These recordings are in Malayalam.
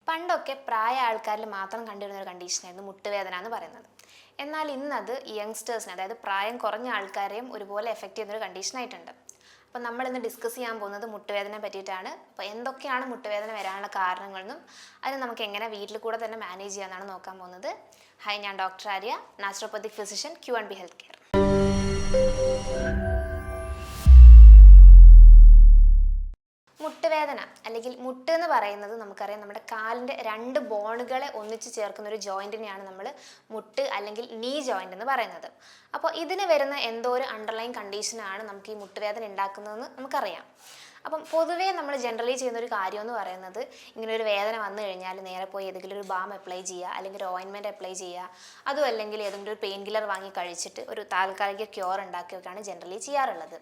പണ്ടൊക്കെ പ്രായ ആൾക്കാരിൽ മാത്രം കണ്ടുവരുന്ന ഒരു കണ്ടീഷനായിരുന്നു മുട്ടുവേദന എന്ന് പറയുന്നത്. എന്നാൽ ഇന്നത് യങ്സ്റ്റേഴ്സിന്, അതായത് പ്രായം കുറഞ്ഞ ആൾക്കാരെയും ഒരുപോലെ എഫക്റ്റ് ചെയ്യുന്ന ഒരു കണ്ടീഷനായിട്ടുണ്ട്. അപ്പം നമ്മൾ ഇന്ന് ഡിസ്കസ് ചെയ്യാൻ പോകുന്നത് മുട്ടുവേദനയെ പറ്റിയിട്ടാണ്. അപ്പോൾ എന്തൊക്കെയാണ് മുട്ടുവേദന വരാനുള്ള കാരണങ്ങളെന്നും അത് നമുക്ക് എങ്ങനെ വീട്ടിൽ കൂടെ തന്നെ മാനേജ് ചെയ്യാമെന്നാണ് നോക്കാൻ പോകുന്നത്. ഹായ്, ഞാൻ doctor Arya, നാച്ചുറോപ്പത്തിക് physician, Q&B health care. മുട്ടുവേദന അല്ലെങ്കിൽ മുട്ട് എന്ന് പറയുന്നത് നമുക്കറിയാം, നമ്മുടെ കാലിൻ്റെ രണ്ട് ബോണുകളെ ഒന്നിച്ച് ചേർക്കുന്ന ഒരു ജോയിൻറ്റിനെയാണ് നമ്മൾ മുട്ട് അല്ലെങ്കിൽ നീ ജോയിൻ്റ് എന്ന് പറയുന്നത്. അപ്പോൾ ഇതിന് വരുന്ന എന്തോ ഒരു അണ്ടർലൈൻ കണ്ടീഷനാണ് നമുക്ക് ഈ മുട്ടുവേദന ഉണ്ടാക്കുന്നതെന്ന് നമുക്കറിയാം. അപ്പം പൊതുവേ നമ്മൾ ജനറലി ചെയ്യുന്ന ഒരു കാര്യം എന്ന് പറയുന്നത്, ഇങ്ങനെ ഒരു വേദന വന്നു കഴിഞ്ഞാൽ നേരെ പോയി ഏതെങ്കിലും ഒരു ബാം അപ്ലൈ ചെയ്യുക, അല്ലെങ്കിൽ ഒരു ഓയിൻമെൻറ്റ് അപ്ലൈ ചെയ്യുക, അതും അല്ലെങ്കിൽ ഏതെങ്കിലും ഒരു പെയിൻ കില്ലർ വാങ്ങി കഴിച്ചിട്ട് ഒരു താൽക്കാലിക ക്യൂർ ഉണ്ടാക്കിയൊക്കെയാണ് ജനറലി ചെയ്യാറുള്ളത്.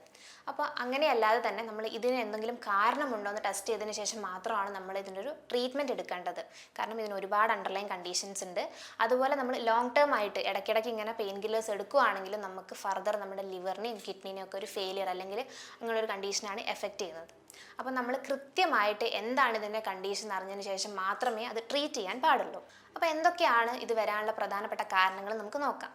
അപ്പോൾ അങ്ങനെയല്ലാതെ തന്നെ നമ്മൾ ഇതിന് എന്തെങ്കിലും കാരണമുണ്ടോ എന്ന് ടെസ്റ്റ് ചെയ്തതിന് ശേഷം മാത്രമാണ് നമ്മൾ ഇതിനൊരു ട്രീറ്റ്മെൻറ്റ് എടുക്കേണ്ടത്. കാരണം ഇതിന് ഒരുപാട് അണ്ടർലൈൻ കണ്ടീഷൻസ് ഉണ്ട്. അതുപോലെ നമ്മൾ ലോങ് ടേം ആയിട്ട് ഇടയ്ക്കിടയ്ക്ക് ഇങ്ങനെ പെയിൻ കില്ലേഴ്സ് എടുക്കുകയാണെങ്കിലും നമുക്ക് ഫർദർ നമ്മുടെ ലിവറിനെയും കിഡ്നിനെയും ഒക്കെ ഒരു ഫെയിലിയർ അല്ലെങ്കിൽ അങ്ങനെ ഒരു കണ്ടീഷനാണ് എഫക്റ്റ് ചെയ്യുന്നത്. അപ്പോൾ നമ്മൾ കൃത്യമായിട്ട് എന്താണ് ഇതിൻ്റെ കണ്ടീഷൻ അറിഞ്ഞതിന് ശേഷം മാത്രമേ അത് ട്രീറ്റ് ചെയ്യാൻ പാടുള്ളൂ. അപ്പോൾ എന്തൊക്കെയാണ് ഇത് വരാനുള്ള പ്രധാനപ്പെട്ട കാരണങ്ങൾ നമുക്ക് നോക്കാം.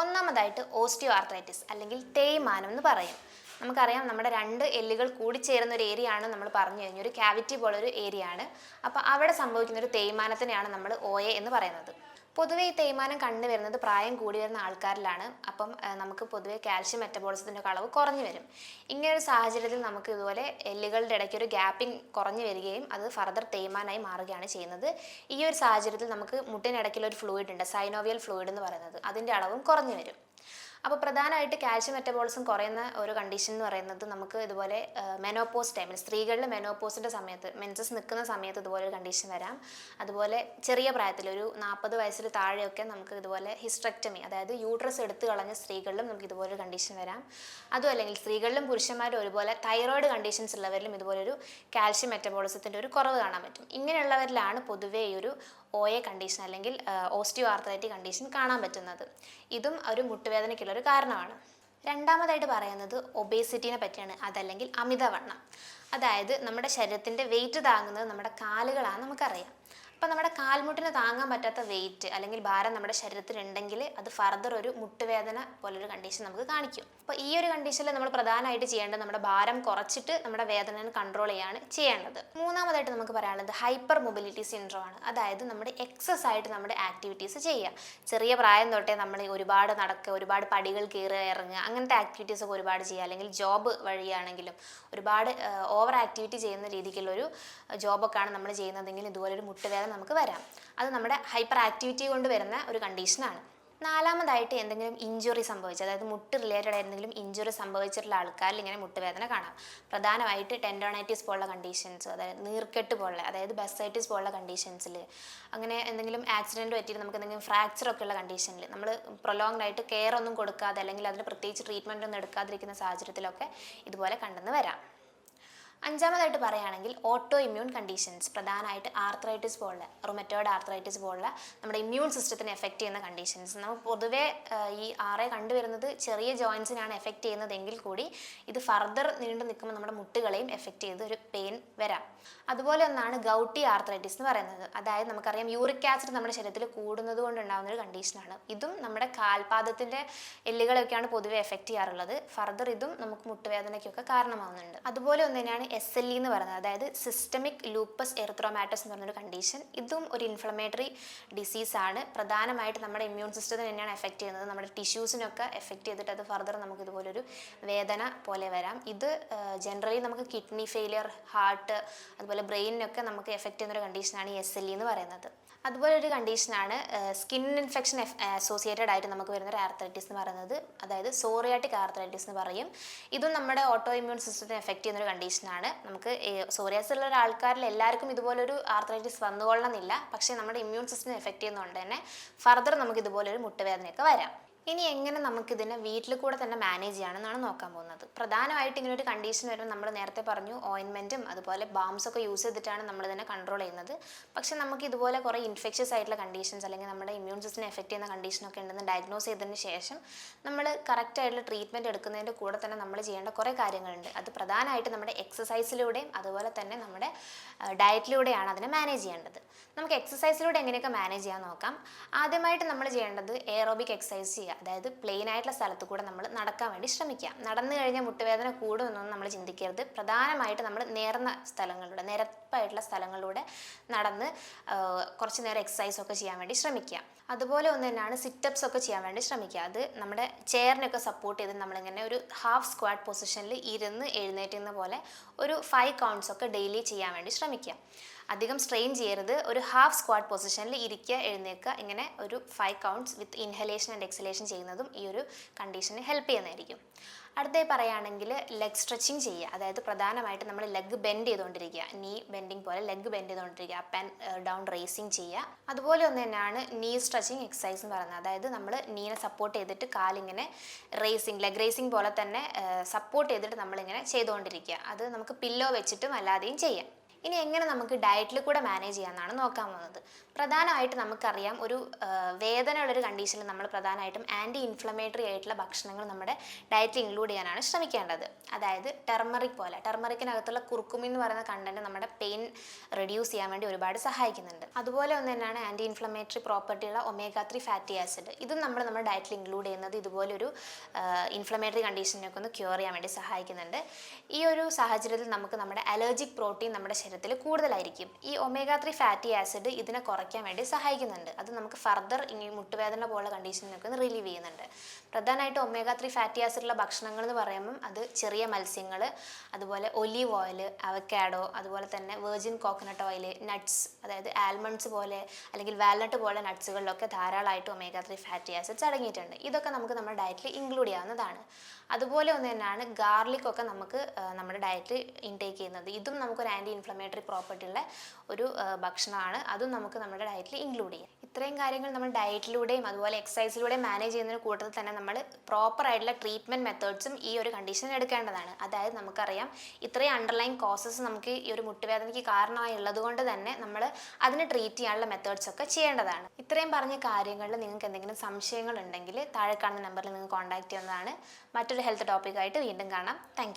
ഒന്നാമതായിട്ട് ഓസ്റ്റിയോ ആർത്രൈറ്റിസ് അല്ലെങ്കിൽ തേയ്മാനം എന്ന് പറയും. നമുക്കറിയാം, നമ്മുടെ രണ്ട് എല്ലുകൾ കൂടിച്ചേരുന്ന ഒരു ഏരിയ ആണ് നമ്മൾ പറഞ്ഞു കഴിഞ്ഞ ഒരു ക്യാവിറ്റി പോലൊരു ഏരിയ ആണ്. അപ്പോൾ അവിടെ സംഭവിക്കുന്ന ഒരു തേയ്മാനത്തിനെയാണ് നമ്മൾ OA എന്ന് പറയുന്നത്. പൊതുവെ ഈ തേയ്മാനം കണ്ടുവരുന്നത് പ്രായം കൂടി വരുന്ന ആൾക്കാരിലാണ്. അപ്പം നമുക്ക് പൊതുവെ കാൽഷ്യം മെറ്റബോളിസത്തിൻ്റെ അളവ് കുറഞ്ഞു വരും. ഇങ്ങനൊരു സാഹചര്യത്തിൽ നമുക്ക് ഇതുപോലെ എല്ലുകളുടെ ഇടയ്ക്ക് ഒരു ഗ്യാപ്പിംഗ് കുറഞ്ഞു വരികയും അത് ഫർദർ തേയ്മാനായി മാറുകയാണ് ചെയ്യുന്നത്. ഈ ഒരു സാഹചര്യത്തിൽ നമുക്ക് മുട്ടിനിടയ്ക്കുള്ള ഒരു ഫ്ലൂയിഡ് ഉണ്ട്, സൈനോവിയൽ ഫ്ലൂയിഡ് എന്ന് പറയുന്നത്, അതിൻ്റെ അളവും കുറഞ്ഞു വരും. അപ്പോൾ പ്രധാനമായിട്ട് കാൽഷ്യം മെറ്റബോളിസം കുറയുന്ന ഒരു കണ്ടീഷൻ എന്ന് പറയുന്നത് നമുക്ക് ഇതുപോലെ മെനോപോസ് ടൈമിൽ, സ്ത്രീകളിൽ മെനോപോസിൻ്റെ സമയത്ത്, മെൻസസ് നിൽക്കുന്ന സമയത്ത് ഇതുപോലെ ഒരു കണ്ടീഷൻ വരാം. അതുപോലെ ചെറിയ പ്രായത്തിൽ ഒരു 40 വയസ്സിൽ താഴെയൊക്കെ നമുക്ക് ഇതുപോലെ ഹിസ്റ്ററക്ടമി, അതായത് യൂട്രസ് എടുത്തു കളഞ്ഞ സ്ത്രീകളിലും നമുക്ക് ഇതുപോലൊരു കണ്ടീഷൻ വരാം. അതും അല്ലെങ്കിൽ സ്ത്രീകളിലും പുരുഷന്മാരും ഒരുപോലെ തൈറോയിഡ് കണ്ടീഷൻസ് ഉള്ളവരിലും ഇതുപോലൊരു കാൽഷ്യം മെറ്റബോളിസത്തിൻ്റെ ഒരു കുറവ് കാണാൻ പറ്റും. ഇങ്ങനെയുള്ളവരിലാണ് പൊതുവേ ഈ ഒരു OA കണ്ടീഷൻ അല്ലെങ്കിൽ ഓസ്റ്റിയോ ആർത്രൈറ്റിക് കണ്ടീഷൻ കാണാൻ പറ്റുന്നത്. ഇതും ഒരു മുട്ടുവേദനയ്ക്കുള്ളൊരു കാരണമാണ്. രണ്ടാമതായിട്ട് പറയുന്നത് ഒബേസിറ്റിനെ പറ്റിയാണ്, അതല്ലെങ്കിൽ അമിതവണ്ണം. അതായത് നമ്മുടെ ശരീരത്തിൻ്റെ വെയിറ്റ് താങ്ങുന്നത് നമ്മുടെ കാലുകളാണ് നമുക്കറിയാം. അപ്പം നമ്മുടെ കാൽമുട്ടിന് താങ്ങാൻ പറ്റാത്ത വെയിറ്റ് അല്ലെങ്കിൽ ഭാരം നമ്മുടെ ശരീരത്തിലുണ്ടെങ്കിൽ അത് ഫർദർ ഒരു മുട്ടുവേദന പോലൊരു കണ്ടീഷൻ നമുക്ക് കാണിക്കും. അപ്പോൾ ഈ ഒരു കണ്ടീഷനിൽ നമ്മൾ പ്രധാനമായിട്ട് ചെയ്യേണ്ടത് നമ്മുടെ ഭാരം കുറച്ചിട്ട് നമ്മുടെ വേദനയെ കൺട്രോൾ ചെയ്യാണ് ചെയ്യേണ്ടത്. മൂന്നാമതായിട്ട് നമുക്ക് പറയാനുള്ളത് ഹൈപ്പർ മൊബിലിറ്റി സിൻഡ്രോം ആണ്. അതായത് നമ്മുടെ എക്സസ് ആയിട്ട് നമ്മുടെ ആക്ടിവിറ്റീസ് ചെയ്യുക. ചെറിയ പ്രായം തൊട്ടേ നമ്മൾ ഒരുപാട് നടക്കുക, ഒരുപാട് പടികൾ കയറുക, ഇറങ്ങുക, അങ്ങനത്തെ ആക്ടിവിറ്റീസ് ഒക്കെ ഒരുപാട് ചെയ്യുക. അല്ലെങ്കിൽ ജോബ് വഴിയാണെങ്കിലും ഒരുപാട് ഓവർ ആക്ടിവിറ്റി ചെയ്യുന്ന രീതിക്കുള്ളൊരു ജോബൊക്കെയാണ് നമ്മൾ ചെയ്യുന്നതെങ്കിൽ ഇതുപോലൊരു മുട്ടുവേദന നമുക്ക് വരാം. അത് നമ്മുടെ ഹൈപ്പർ ആക്ടിവിറ്റി കൊണ്ട് വരുന്ന ഒരു കണ്ടീഷനാണ്. നാലാമതായിട്ട് എന്തെങ്കിലും ഇഞ്ചുറി സംഭവിച്ചു, അതായത് മുട്ട് റിലേറ്റഡ് എന്തെങ്കിലും ഇഞ്ചുറി സംഭവിച്ചിട്ടുള്ള ആൾക്കാരിൽ ഇങ്ങനെ മുട്ടുവേദന കാണാം. പ്രധാനമായിട്ട് ടെൻഡോണൈറ്റിസ് പോലുള്ള കണ്ടീഷൻസ്, അതായത് നീർക്കെട്ട് പോലുള്ള, അതായത് ബസൈറ്റിസ് പോലുള്ള കണ്ടീഷൻസിൽ, അങ്ങനെ എന്തെങ്കിലും ആക്സിഡൻറ്റ് പറ്റിയിട്ട് നമുക്ക് എന്തെങ്കിലും ഫ്രാക്ചർ ഒക്കെ ഉള്ള കണ്ടീഷനിൽ നമ്മൾ പ്രൊലോങ്ഡ് ആയിട്ട് കെയർ ഒന്നും കൊടുക്കാതെ അല്ലെങ്കിൽ അതിന് പ്രത്യേകിച്ച് ട്രീറ്റ്മെൻ്റ് ഒന്നും എടുക്കാതിരിക്കുന്ന സാഹചര്യത്തിലൊക്കെ ഇതുപോലെ കണ്ടെന്ന് വരാം. അഞ്ചാമതായിട്ട് പറയുകയാണെങ്കിൽ ഓട്ടോ ഇമ്മ്യൂൺ കണ്ടീഷൻസ്, പ്രധാനമായിട്ട് ആർത്രൈറ്റിസ് പോലുള്ള, റൊമറ്റോയിഡ് ആർത്രൈറ്റിസ് പോലുള്ള നമ്മുടെ ഇമ്മ്യൂൺ സിസ്റ്റത്തിനെ എഫക്റ്റ് ചെയ്യുന്ന കണ്ടീഷൻസ്. നമുക്ക് പൊതുവേ ഈ കണ്ടുവരുന്നത് ചെറിയ ജോയിൻസിനാണ് എഫക്റ്റ് ചെയ്യുന്നതെങ്കിൽ കൂടി ഇത് ഫർദർ നീണ്ടു നിൽക്കുമ്പോൾ നമ്മുടെ മുട്ടുകളെയും എഫക്റ്റ് ചെയ്ത് ഒരു പെയിൻ വരാം. അതുപോലെ ഒന്നാണ് ഗൗട്ടി ആർത്രൈറ്റിസ് എന്ന് പറയുന്നത്. അതായത് നമുക്കറിയാം, യൂറിക് ആസിഡ് നമ്മുടെ ശരീരത്തിൽ കൂടുന്നത് കൊണ്ടുണ്ടാകുന്ന ഒരു കണ്ടീഷനാണ്. ഇതും നമ്മുടെ കാൽപാദത്തിൻ്റെ എല്ലുകളൊക്കെയാണ് പൊതുവെ എഫക്റ്റ് ചെയ്യാറുള്ളത്. ഫർദർ ഇതും നമുക്ക് മുട്ടുവേദനയ്ക്കൊക്കെ കാരണമാവുന്നുണ്ട്. അതുപോലെ ഒന്ന് തന്നെയാണ് SLE എന്ന് പറയുന്നത്, അതായത് സിസ്റ്റമിക് ലൂപ്പസ് എറിത്രോമാറ്റസ് എന്ന് പറഞ്ഞൊരു കണ്ടീഷൻ. ഇതും ഒരു ഇൻഫ്ലമേറ്ററി ഡിസീസാണ്. പ്രധാനമായിട്ട് നമ്മുടെ ഇമ്മ്യൂൺ സിസ്റ്റത്തിന് തന്നെയാണ് എഫക്റ്റ് ചെയ്യുന്നത്. നമ്മുടെ ടിഷ്യൂസിനൊക്കെ എഫക്റ്റ് ചെയ്തിട്ട് അത് ഫർദർ നമുക്ക് ഇതുപോലൊരു വേദന പോലെ വരാം. ഇത് ജനറലി നമുക്ക് കിഡ്നി ഫെയിലിയർ, ഹാർട്ട്, അതുപോലെ ബ്രെയിനിനൊക്കെ നമുക്ക് എഫക്റ്റ് ചെയ്യുന്നൊരു കണ്ടീഷനാണ് ഈ SLE എന്ന് പറയുന്നത്. അതുപോലെ ഒരു കണ്ടീഷനാണ് സ്കിൻ ഇൻഫെക്ഷൻ അസോസിയേറ്റഡ് ആയിട്ട് നമുക്ക് വരുന്നൊരു ആർത്രൈറ്റിസ് എന്ന് പറയുന്നത്, അതായത് സോറിയാറ്റിക് ആർത്രൈറ്റിസ് എന്ന് പറയും. ഇതും നമ്മുടെ ഓട്ടോ ഇമ്മ്യൂൺ സിസ്റ്റത്തിനെ എഫക്റ്റ് ചെയ്യുന്നൊരു കണ്ടീഷനാണ്. നമുക്ക് സോറിയാസിസ് ഉള്ള ആൾക്കാരിൽ എല്ലാവർക്കും ഇതുപോലൊരു ആർത്രൈറ്റിസ് വന്നുകൊള്ളണമെന്നില്ല, പക്ഷേ നമ്മുടെ ഇമ്മ്യൂൺ സിസ്റ്റത്തിനെ എഫക്റ്റ് ചെയ്യുന്നതുകൊണ്ട് തന്നെ ഫർദർ നമുക്ക് ഇതുപോലൊരു മുട്ടുവേദനയൊക്കെ വരാം. ഇനി എങ്ങനെ നമുക്കിതിനെ വീട്ടിൽ കൂടെ തന്നെ മാനേജ് ചെയ്യാമെന്നാണ് നോക്കാൻ പോകുന്നത്. പ്രധാനമായിട്ട് ഇങ്ങനെ ഒരു കണ്ടീഷൻ വരുമ്പോൾ നമ്മൾ നേരത്തെ പറഞ്ഞു ഓയിൻമെൻറ്റും അതുപോലെ ബാംസ് ഒക്കെ യൂസ് ചെയ്തിട്ടാണ് നമ്മളിതിനെ കൺട്രോൾ ചെയ്യുന്നത്. പക്ഷെ നമുക്ക് ഇതുപോലെ കുറേ ഇൻഫെക്ഷ്യസ് ആയിട്ടുള്ള കണ്ടീഷൻസ് അല്ലെങ്കിൽ നമ്മുടെ ഇമ്മ്യൂൺ സിസ്റ്റത്തിനെ എഫക്റ്റ് ചെയ്യുന്ന കണ്ടീഷനൊക്കെ ഉണ്ടെന്ന് ഡയഗ്നോസ് ചെയ്തതിന് ശേഷം നമ്മൾ കറക്റ്റ് ആയിട്ടുള്ള ട്രീറ്റ്മെൻറ്റ് എടുക്കുന്നതിൻ്റെ കൂടെ തന്നെ നമ്മൾ ചെയ്യേണ്ട കുറേ കാര്യങ്ങളുണ്ട്. അത് പ്രധാനമായിട്ട് നമ്മുടെ എക്സസൈസിലൂടെയും അതുപോലെ തന്നെ നമ്മുടെ ഡയറ്റിലൂടെയാണ് അതിനെ മാനേജ് ചെയ്യേണ്ടത്. നമുക്ക് എക്സസൈസിലൂടെ എങ്ങനെയൊക്കെ മാനേജ് ചെയ്യാൻ നോക്കാം. ആദ്യമായിട്ട് നമ്മൾ ചെയ്യേണ്ടത് എയറോബിക് എക്സസൈസ് ചെയ്യുക. അതായത് പ്ലെയിൻ ആയിട്ടുള്ള സ്ഥലത്ത് കൂടെ നമ്മൾ നടക്കാൻ വേണ്ടി ശ്രമിക്കുക. നടന്നു കഴിഞ്ഞാൽ മുട്ടുവേദന കൂടുമെന്നൊന്നും നമ്മൾ ചിന്തിക്കരുത്. പ്രധാനമായിട്ട് നമ്മൾ നിരപ്പായിട്ടുള്ള സ്ഥലങ്ങളിലൂടെ നടന്ന് കുറച്ച് നേരം എക്സസൈസ് ഒക്കെ ചെയ്യാൻ വേണ്ടി ശ്രമിക്കുക. അതുപോലെ ഒന്ന് തന്നെയാണ് സിറ്റപ്സ് ഒക്കെ ചെയ്യാൻ വേണ്ടി ശ്രമിക്കുക. അത് നമ്മുടെ ചെയറിനൊക്കെ സപ്പോർട്ട് ചെയ്ത് നമ്മളിങ്ങനെ ഒരു ഹാഫ് സ്ക്വാറ്റ് പൊസിഷനിൽ ഇരുന്ന് എഴുന്നേറ്റുന്ന പോലെ ഒരു 5 കൗണ്ട്സ് ഒക്കെ ഡെയിലി ചെയ്യാൻ വേണ്ടി ശ്രമിക്കുക. അധികം സ്ട്രെയിൻ ചെയ്യരുത്. ഒരു ഹാഫ് സ്ക്വാറ്റ് പൊസിഷനിൽ ഇരിക്കുക, എഴുന്നേൽക്കുക, ഇങ്ങനെ ഒരു 5 counts with inhalation and exhalation ചെയ്യുന്നതും ഈ ഒരു കണ്ടീഷന് ഹെൽപ്പ് ചെയ്യുന്നതായിരിക്കും. അടുത്തായി പറയുകയാണെങ്കിൽ ലെഗ് സ്ട്രെച്ചിങ് ചെയ്യുക. അതായത് പ്രധാനമായിട്ട് നമ്മൾ ലെഗ് ബെൻഡ് ചെയ്തുകൊണ്ടിരിക്കുക, നീ ബെൻഡിങ് പോലെ ലെഗ് ബെൻഡ് ചെയ്തുകൊണ്ടിരിക്കുക, അപ്പ് ആൻഡ് ഡൗൺ റേസിങ് ചെയ്യുക. അതുപോലെ ഒന്ന് തന്നെയാണ് നീ സ്ട്രെച്ചിങ് എക്സസൈസ് എന്ന് പറയുന്നത്. അതായത് നമ്മൾ നീനെ സപ്പോർട്ട് ചെയ്തിട്ട് കാലിങ്ങനെ ലെഗ് റേസിങ് പോലെ തന്നെ സപ്പോർട്ട് ചെയ്തിട്ട് നമ്മളിങ്ങനെ ചെയ്തുകൊണ്ടിരിക്കുക. അത് നമുക്ക് പില്ലോ വെച്ചിട്ടും അല്ലാതെയും ചെയ്യാം. ഇനി എങ്ങനെ നമുക്ക് ഡയറ്റിൽ കൂടെ മാനേജ് ചെയ്യാമെന്നാണ് നോക്കാൻ പോകുന്നത്. പ്രധാനമായിട്ട് നമുക്കറിയാം ഒരു വേദനയുള്ളൊരു കണ്ടീഷനിൽ നമ്മൾ പ്രധാനമായിട്ടും ആൻറ്റി ഇൻഫ്ലമേറ്ററി ആയിട്ടുള്ള ഭക്ഷണങ്ങൾ നമ്മുടെ ഡയറ്റിൽ ഇൻക്ലൂഡ് ചെയ്യാനാണ് ശ്രമിക്കേണ്ടത്. അതായത് ടെർമറിക്കിനകത്തുള്ള കുർക്കുമിൻ എന്ന് പറയുന്ന കണ്ടന്റ് നമ്മുടെ പെയിൻ റെഡ്യൂസ് ചെയ്യാൻ വേണ്ടി ഒരുപാട് സഹായിക്കുന്നുണ്ട്. അതുപോലെ ഒന്ന് തന്നെയാണ് ആൻറ്റി ഇൻഫ്ലമേറ്ററി പ്രോപ്പർട്ടിയുള്ള omega-3 ഫാറ്റി ആസിഡ്. ഇതും നമ്മുടെ ഡയറ്റിൽ ഇൻക്ലൂഡ് ചെയ്യുന്നത് ഇതുപോലൊരു ഇൻഫ്ലമേറ്ററി കണ്ടീഷനൊക്കെ ഒന്ന് ക്യൂർ ചെയ്യാൻ വേണ്ടി സഹായിക്കുന്നുണ്ട്. ഈ ഒരു സാഹചര്യത്തിൽ നമുക്ക് നമ്മുടെ അലർജിക് പ്രോട്ടീൻ നമ്മുടെ ശരീരത്തിൽ കൂടുതലായിരിക്കും. ഈ omega-3 ഫാറ്റി ആസിഡ് ഇതിനെ കുറയ്ക്കാൻ വേണ്ടി സഹായിക്കുന്നുണ്ട്. അത് നമുക്ക് ഫർദർ ഈ മുട്ടുവേദന പോലുള്ള കണ്ടീഷനൊക്കെ റിലീവ് ചെയ്യുന്നുണ്ട്. പ്രധാനമായിട്ട് omega-3 ഫാറ്റി ആസിഡുള്ള ഭക്ഷണങ്ങൾ എന്ന് പറയുമ്പം അത് ചെറിയ മത്സ്യങ്ങൾ, അതുപോലെ ഒലീവ് ഓയിൽ, അവക്കാഡോ, അതുപോലെ തന്നെ വെർജിൻ കോക്കനട്ട് ഓയിൽ, നട്ട്സ്, അതായത് ആൽമണ്ട്സ് പോലെ അല്ലെങ്കിൽ വാൽനട്ട് പോലെ നട്ട്സുകളിലൊക്കെ ധാരാളമായിട്ട് omega-3 ഫാറ്റി ആസിഡ്സ് അടങ്ങിയിട്ടുണ്ട്. ഇതൊക്കെ നമുക്ക് നമ്മുടെ ഡയറ്റിൽ ഇൻക്ലൂഡ് ചെയ്യാവുന്നതാണ്. അതുപോലെ ഒന്ന് തന്നെയാണ് ഗാർലിക് ഒക്കെ നമുക്ക് നമ്മുടെ ഡയറ്റിൽ ഇൻടേക്ക് ചെയ്യുന്നത്. ഇതും നമുക്കൊരു ആൻറ്റി ഇൻഫ്ലമേറ്ററി പ്രോപ്പർട്ടി ഉള്ള ഒരു ഭക്ഷണമാണ്. അതും നമുക്ക് നമ്മുടെ ഡയറ്റിൽ ഇൻക്ലൂഡ് ചെയ്യാം. ഇത്രയും കാര്യങ്ങൾ നമ്മൾ ഡയറ്റിലൂടെയും അതുപോലെ എക്സസൈസിലൂടെയും മാനേജ് ചെയ്യുന്നതിന് കൂട്ടത്തിൽ തന്നെ നമ്മൾ പ്രോപ്പർ ആയിട്ടുള്ള ട്രീറ്റ്മെൻറ്റ് മെത്തേഡ്സും ഈ ഒരു കണ്ടീഷൻ എടുക്കേണ്ടതാണ്. അതായത് നമുക്കറിയാം ഇത്രയും അണ്ടർലൈൻ കോസസ് നമുക്ക് ഈ ഒരു മുട്ടുവേദനയ്ക്ക് കാരണമായി ഉള്ളത് കൊണ്ട് തന്നെ നമ്മൾ അതിനെ ട്രീറ്റ് ചെയ്യാനുള്ള മെത്തേഡ്സ് ഒക്കെ ചെയ്യേണ്ടതാണ്. ഇത്രയും പറഞ്ഞ കാര്യങ്ങളിൽ നിങ്ങൾക്ക് എന്തെങ്കിലും സംശയങ്ങൾ ഉണ്ടെങ്കിൽ താഴെ കാണുന്ന നമ്പറിൽ നിങ്ങൾക്ക് കോൺടാക്ട് ചെയ്യുന്നതാണ്. മറ്റൊരു ഹെൽത്ത് ടോപ്പിക്കായിട്ട് വീണ്ടും കാണാം. താങ്ക്